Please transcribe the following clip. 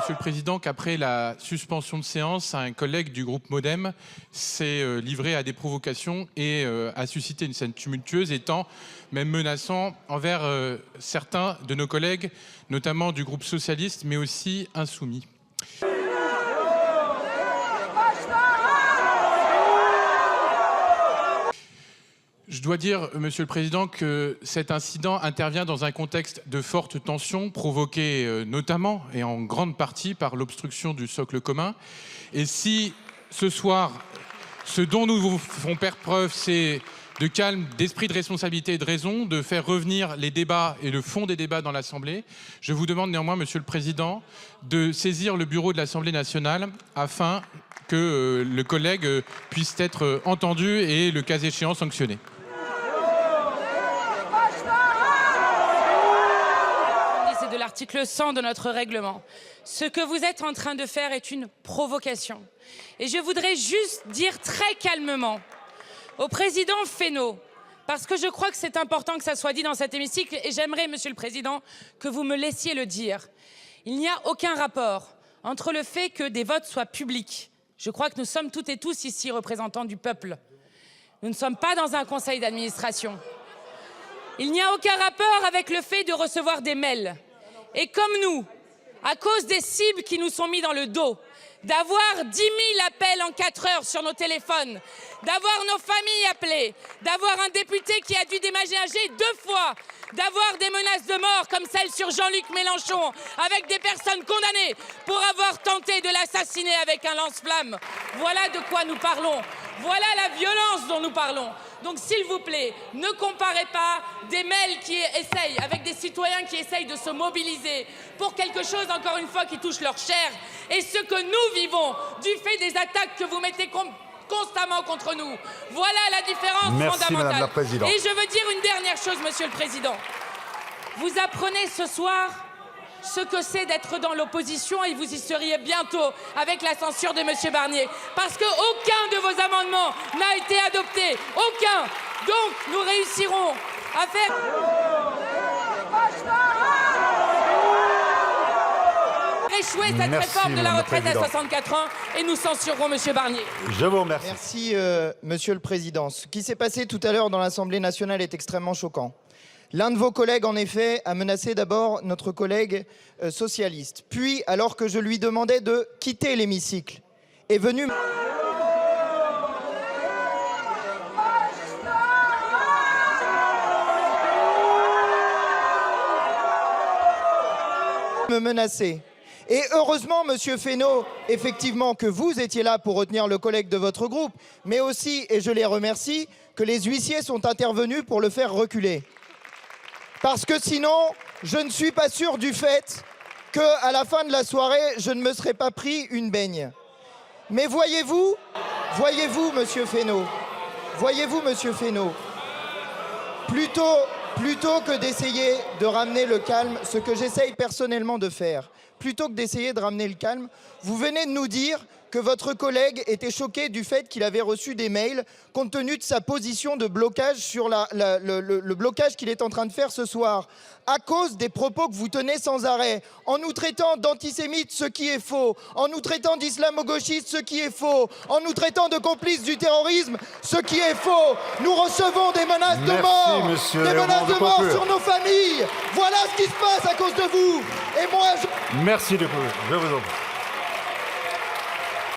Monsieur le Président, qu'après la suspension de séance, un collègue du groupe MoDem s'est livré à des provocations et a suscité une scène tumultueuse, étant même menaçant envers certains de nos collègues, notamment du groupe socialiste, mais aussi insoumis. Je dois dire, Monsieur le Président, que cet incident intervient dans un contexte de forte tension provoquée notamment et en grande partie par l'obstruction du socle commun. Et si ce soir, ce dont nous vous ferons faire preuve, c'est de calme, d'esprit de responsabilité et de raison, de faire revenir les débats et le fond des débats dans l'Assemblée, je vous demande néanmoins, Monsieur le Président, de saisir le bureau de l'Assemblée nationale afin que le collègue puisse être entendu et, le cas échéant, sanctionné. De l'article 100 de notre règlement. Ce que vous êtes en train de faire est une provocation. Et je voudrais juste dire très calmement au président Fesneau, parce que je crois que c'est important que ça soit dit dans cet hémicycle, et j'aimerais, Monsieur le Président, que vous me laissiez le dire. Il n'y a aucun rapport entre le fait que des votes soient publics. Je crois que nous sommes toutes et tous ici représentants du peuple. Nous ne sommes pas dans un conseil d'administration. Il n'y a aucun rapport avec le fait de recevoir des mails. Et comme nous, à cause des cibles qui nous sont mis dans le dos, d'avoir 10 000 appels en 4 heures sur nos téléphones, d'avoir nos familles appelées, d'avoir un député qui a dû déménager 2 fois, d'avoir des menaces de mort comme celle sur Jean-Luc Mélenchon, avec des personnes condamnées pour avoir tenté de l'assassiner avec un lance-flamme. Voilà de quoi nous parlons. Voilà la violence dont nous parlons. Donc, s'il vous plaît, ne comparez pas des mails qui essayent, avec des citoyens qui essayent de se mobiliser pour quelque chose, encore une fois, qui touche leur chair, et ce que nous vivons du fait des attaques que vous mettez constamment contre nous. Voilà la différence fondamentale. Madame la Présidente. Et je veux dire une dernière chose, Monsieur le Président. Vous apprenez ce soir ce que c'est d'être dans l'opposition et vous y seriez bientôt avec la censure de M. Barnier. Parce qu'aucun de vos amendements n'a été adopté. Aucun. Donc nous réussirons à faire... échouer cette réforme de la retraite à 64 ans et nous censurerons M. Barnier. Je vous remercie. Merci, Monsieur le Président. Ce qui s'est passé tout à l'heure dans l'Assemblée nationale est extrêmement choquant. L'un de vos collègues, en effet, a menacé d'abord notre collègue socialiste. Puis, alors que je lui demandais de quitter l'hémicycle, est venu... me menacer. Et heureusement, Monsieur Fesneau, effectivement, que vous étiez là pour retenir le collègue de votre groupe, mais aussi, et je les remercie, que les huissiers sont intervenus pour le faire reculer. Parce que sinon, je ne suis pas sûr du fait qu'à la fin de la soirée, je ne me serais pas pris une baigne. Mais voyez-vous, Monsieur Fesneau, plutôt que d'essayer de ramener le calme, ce que j'essaye personnellement de faire, plutôt que d'essayer de ramener le calme, vous venez de nous dire que votre collègue était choqué du fait qu'il avait reçu des mails compte tenu de sa position de blocage sur le blocage qu'il est en train de faire ce soir, à cause des propos que vous tenez sans arrêt, en nous traitant d'antisémites, ce qui est faux, en nous traitant d'islamo-gauchistes, ce qui est faux, en nous traitant de complices du terrorisme, ce qui est faux. Nous recevons des menaces de mort, des menaces de mort sur nos familles. Voilà ce qui se passe à cause de vous. Et moi, Merci de vous. Je vous en prie.